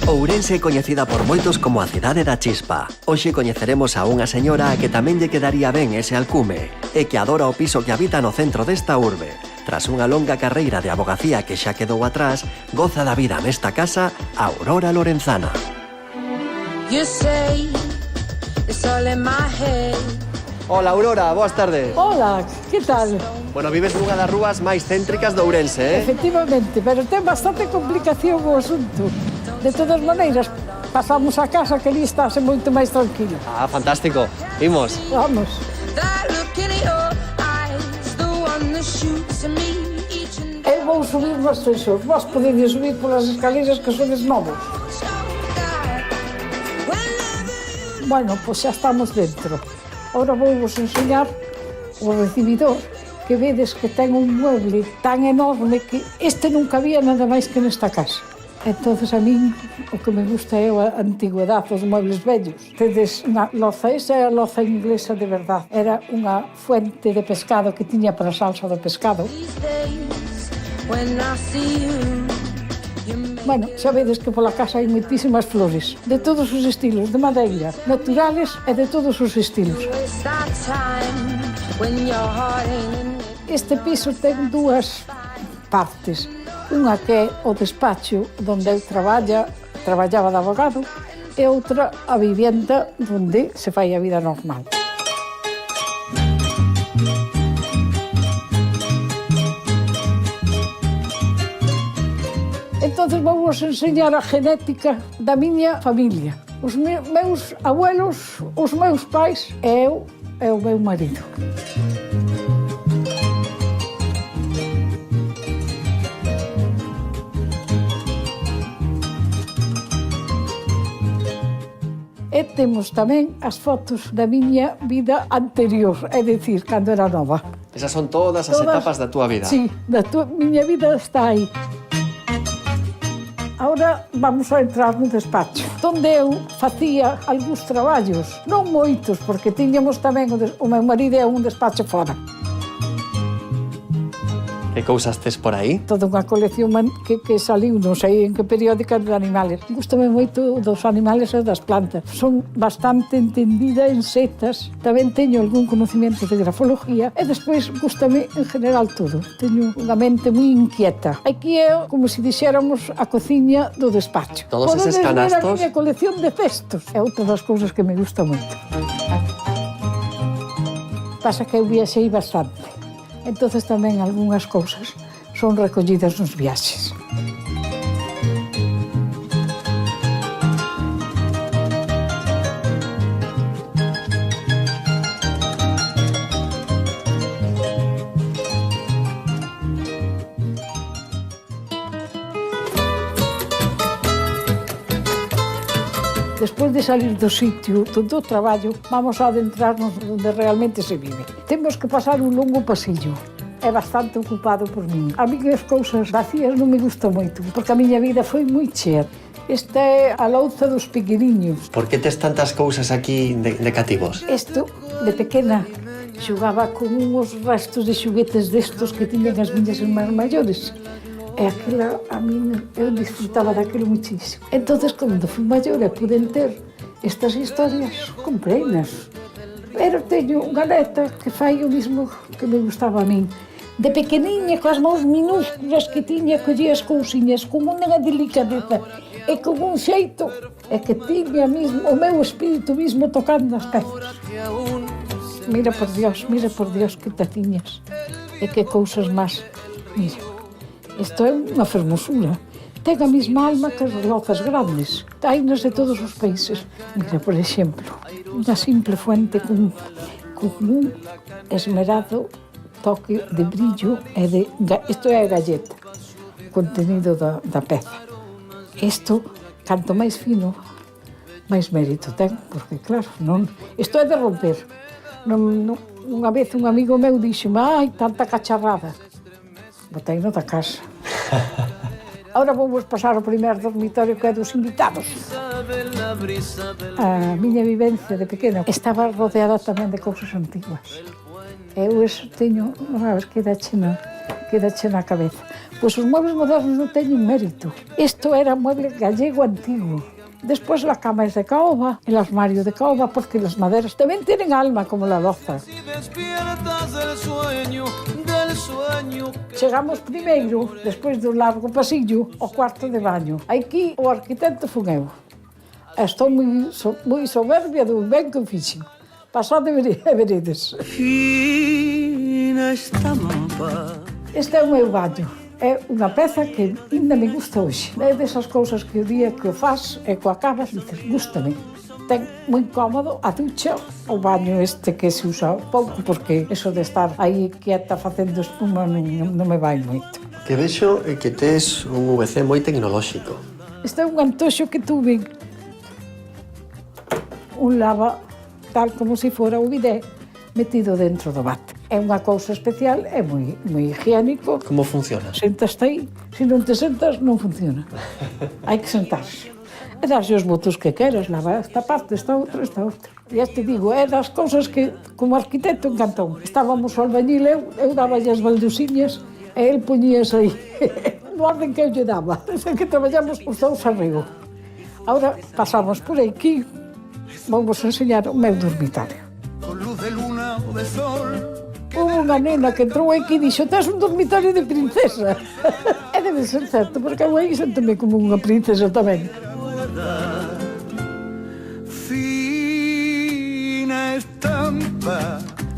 Ourense é coñecida por moitos como a cidade da chispa. Hoxe coñeceremos a unha señora a que tamén lle quedaría ben ese alcume e que adora o piso que habita no centro desta urbe. Tras unha longa carreira de abogacía que xa quedou atrás, goza da vida nesta casa Aurora Lorenzana. Hola, Aurora, boas tardes. Hola, que tal? Bueno, vives nunha das rúas máis céntricas de Ourense, Efectivamente, pero ten bastante complicación o asunto. De todas maneiras, pasamos a casa que ali estáse moito máis tranquilo. Ah, fantástico. Imos. Vamos. Eu vou subir no ascensor. Vos podedes subir polas escaleras que sodes novos. Bueno, pois xa estamos dentro. Ahora vou vos enseñar o recibidor, que vedes que ten un mueble tan enorme que este nunca había nada máis que nesta casa. Entonces a min o que me gusta é a antigüedade, os muebles vellos. Tedes unha loza, esa é a loza inglesa de verdade. Era unha fuente de pescado que tiña para a salsa do pescado. Bueno, xa vedes que pola casa hai moitísimas flores, de todos os estilos, de madeira, naturales e de todos os estilos. Este piso ten dúas partes. Unha que é o despacho onde eu traballaba de abogado e outra a vivienda onde se fai a vida normal. Entonces vou vos enseñar a genética da miña familia. Os meus abuelos, os meus pais e eu e o meu marido. E temos tamén as fotos da miña vida anterior, é dicir, cando era nova. Esas son todas as etapas da túa vida. Sí, miña vida está aí. Ahora vamos a entrar no despacho, onde eu facía algúns traballos, non moitos, porque tiñamos tamén o meu marido e un despacho fora. Que cousas tes por aí? Toda unha colección que saliu, non sei en que periódica, de animales. Gústame moito dos animales e das plantas. Son bastante entendida en setas. Tamén teño algún conocimiento de grafología e despois gústame en general todo. Teño unha mente moi inquieta. Aquí é como se dixéramos a cociña do despacho. Todos eses canastos. Podedes ver a miña colección de cestos. É outra das cousas que me gusta moito. Pasa que eu viaxei bastante. Entonces tamén algunhas cousas son recollidas nos viaxes. Despois de salir do sitio, do traballo, vamos a adentrarnos onde realmente se vive. Temos que pasar un longo pasillo. É bastante ocupado por min. A mí as cousas vacías non me gusta moito, porque a miña vida foi moi chea. Esta é a louza dos pequeniños. Por que tes tantas cousas aquí de cativos? Isto, de pequena, xogaba con uns restos de xoguetes destos que tiñan as miñas irmás maiores. E aquela, a mí, eu disfrutaba daquilo muchísimo. Entonces, cando fui maior e puden ter estas historias, compreinas. Pero teño unha neta que fai o mismo que me gustaba a min. De pequeniña, coas mãos minúsculas que tiña, collía as cousiñas con unha delicadeza e con un xeito e que tiña mismo, o meu espírito mismo tocando as pezas. Mira por Dios que te tiñas e que cousas máis. Mira. Isto é unha fermosura. Ten a mesma alma que as lozas grandes. Hainas de todos os países. Mira, por exemplo, unha simple fuente con un esmerado toque de brillo e de... Isto é a galleta, o contenido da peza. Isto, canto máis fino, máis mérito ten, porque claro, non... Isto é de romper. Unha vez un amigo meu dixo-me, ai, tanta cacharrada. Boteino da casa. Ahora vamos pasar ao primeiro dormitorio que é dos invitados. A miña vivencia de pequena estaba rodeada tamén de cousas antiguas. Eu eso teño, a ver, quedache na cabeza. Pois os muebles modernos non teñen mérito. Isto era mueble gallego antigo. Despois la cama es de caoba, el armario de caoba, porque las maderas tamén tienen alma, como la loza. Chegamos primeiro, despois do largo pasillo, ao cuarto de baño. Aquí o arquitecto fun eu. Estou moi soberbia do ben que fixen. Pasad e veredes. Este é o meu baño. É unha peza que ainda me gusta hoxe. É desas cousas que o día que o faz e que o acabas, dices, gústame. Ten moi cómodo a ducha, o baño este que se usa pouco, porque eso de estar aí quieta facendo espuma non me vai moito. Que vexo é que tes un VC moi tecnolóxico. Este é un antoxo que tuve. Un lava tal como se fora o bidé metido dentro do bate. É unha cousa especial, é moi higiénico. Como funciona? Sentas aí, se non te sentas non funciona. Hai que sentarse. E darse os votos que queras, lava esta parte, esta outra, esta outra. E este digo, é das cousas que como arquitecto encantou. Estábamos ao albañil, eu daba as baldusiñas e el poñías aí, no orden que eu lle daba. Que traballamos os dous arriba. Ahora pasamos por aquí, vamos enseñar o meu dormitorio. Hubo unha nena que entrou aquí e dixo, tes un dormitorio de princesa. E debe ser certo, porque eu aí sento-me como unha princesa tamén.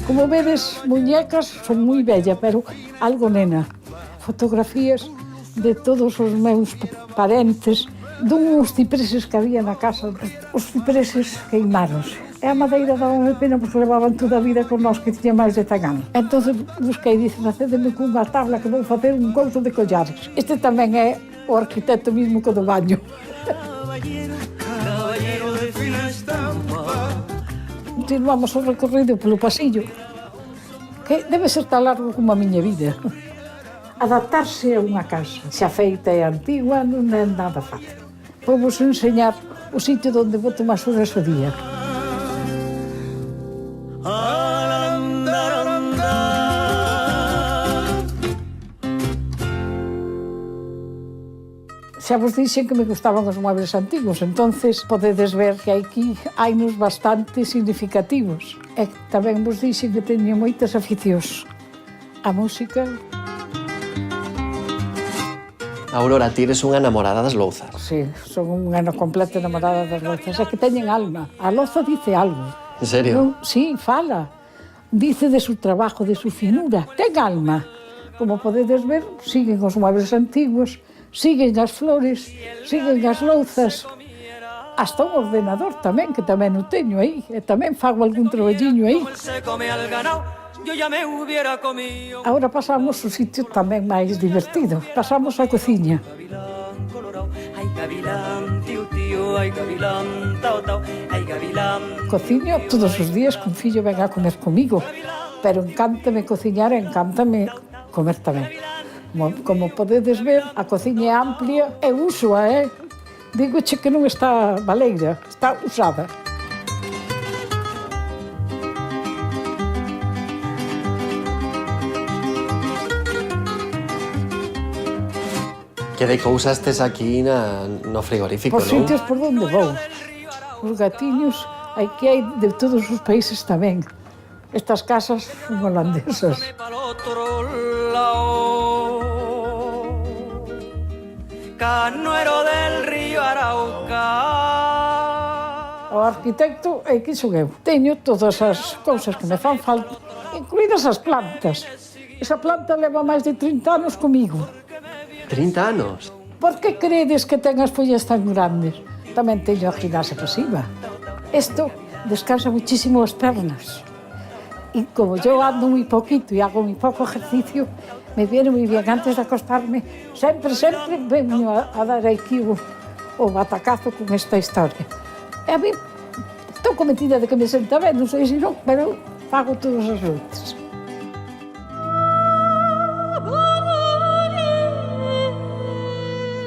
Como vedes, muñecas, son moi bella, pero algo nena. Fotografías de todos os meus parentes, duns cipreses que había na casa. Os cipreses queimáronse. E a madeira daba-me pena porque levaban toda a vida con nós que tiña máis de 100 anos. Entón busquei e dicen, facédeme cunha tabla que vou facer un couso de collares. Este tamén é o arquitecto mismo que do baño. Continuamos o recorrido polo pasillo, que debe ser tan largo como a miña vida. Adaptarse a unha casa xa feita e antigua non é nada fácil. Vamos enseñar o sitio onde boto máis horas o día. Xa vos dixen que me gustaban os muebles antigos, entonces podedes ver que aquí hainos bastante significativos. E tamén vos dixen que teño moitas aficións. A música. Aurora, ti eres unha namorada das louzas. Sí, son unha completa namorada das louzas. É que teñen alma. A louza dice algo. En serio? Non, sí, fala. Dice de su trabajo, de su finura. Ten alma. Como podedes ver, siguen os muebles antigos, siguen as flores, siguen as louzas. Hasta un ordenador tamén, que tamén o teño aí. E tamén fago algún traballiño aí. Agora pasamos o sitio tamén máis divertido. Pasamos a cociña. Cociño todos os días que un fillo ven a comer comigo. Pero encántame cociñar e encántame comer tamén. Como podedes ver, a cociña é amplia e úsoa, Digoche que non está baleira, está usada. Que de cousas tes aquí no frigorífico, Por non? sitios por onde vou. Os gatiños, aquí hai de todos os países tamén. Estas casas son holandesas. Canoero del río Arauca. O arquitecto é que son eu. Teño todas as cousas que me fan falta, incluídas as plantas. Esa planta leva máis de 30 anos comigo. 30 anos? Por que credes que ten as follas tan grandes? Tamén teño a gimnasia pasiva. Isto descansa muchísimo as pernas. E como yo ando moi poquito e hago moi pouco ejercicio, me viene moi bien antes de acostarme. Sempre venho a dar aquí o batacazo con esta historia. E a mí estou convencida de que me senta ben, non sei se non, pero fago todas as noites.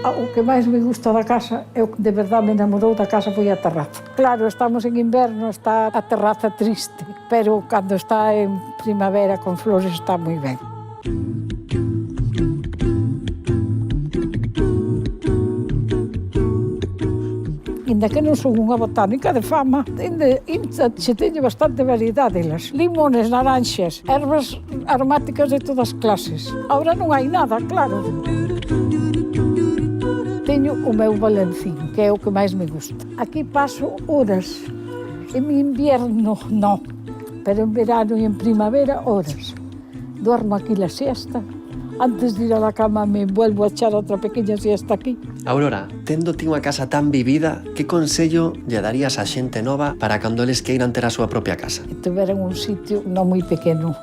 O que máis me gusta da casa é o que de verdade me enamorou da casa foi a terraza. Claro, estamos en inverno, está a terraza triste, pero cando está en primavera con flores está moi ben. Inda que non son unha botánica de fama, se teño bastante variedade delas. Limones, naranxas, ervas aromáticas de todas clases. Ahora non hai nada, claro. Teño o meu balancín, que é o que máis me gusta. Aquí paso horas. En invierno, non. Pero en verano e en primavera, horas. Duermo aquí la siesta. Antes de ir a la cama me vuelvo a echar outra pequena siesta aquí. Aurora, tendo ti unha casa tan vivida, que consello lle darías a xente nova para cando eles queiran ter a súa propia casa? Que tuveran un sitio non moi pequeno.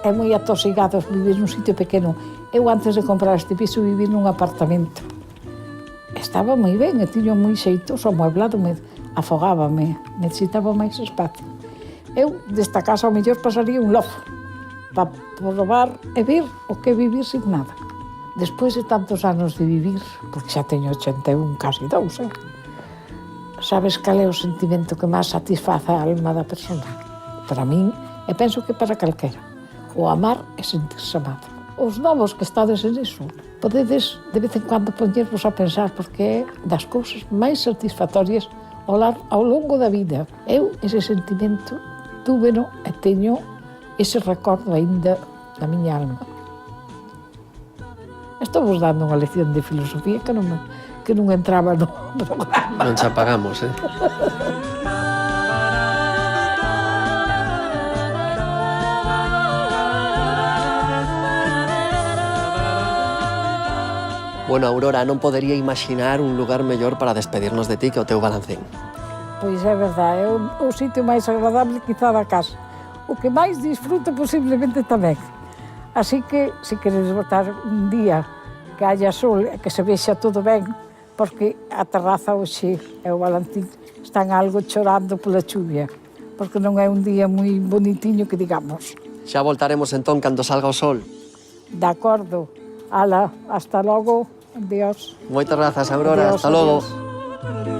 É moi atosigado vivir nun sitio pequeno. Eu antes de comprar este piso viví nun apartamento. Estaba moi ben, e tiño moi xeitoso, amueblado, afogábame, necesitaba máis espacio. Eu desta casa ao mellor pasaría un logo para probar e ver o que vivir sin nada. Despois de tantos anos de vivir, porque xa teño 81, casi 2, sabes cal é o sentimento que máis satisfaza a alma da persona? Para min, e penso que para calquera, o amar é sentirse amado. Os novos que estades en iso, podedes de vez en cando poñervos a pensar porque é das cousas máis satisfactorias ao longo da vida. Eu ese sentimento túveno e teño ese recordo aínda na miña alma. Estou vos dando unha lección de filosofía que non entraba no programa. Non xa pagamos, Bueno, Aurora, non podería imaginar un lugar mellor para despedirnos de ti que o teu balancín. Pois é verdade, é o sitio máis agradable quizá da casa. O que máis disfruto posiblemente tamén. Así que, se queredes botar un día que haya sol e que se vexa todo ben, porque a terraza hoxe e o balancín están algo chorando pola chuvia, porque non é un día moi bonitiño que digamos. Xa voltaremos entón cando salga o sol. De acordo. Ala, hasta logo. Adiós. Moitas grazas, Aurora. Adiós, hasta logo. Adiós.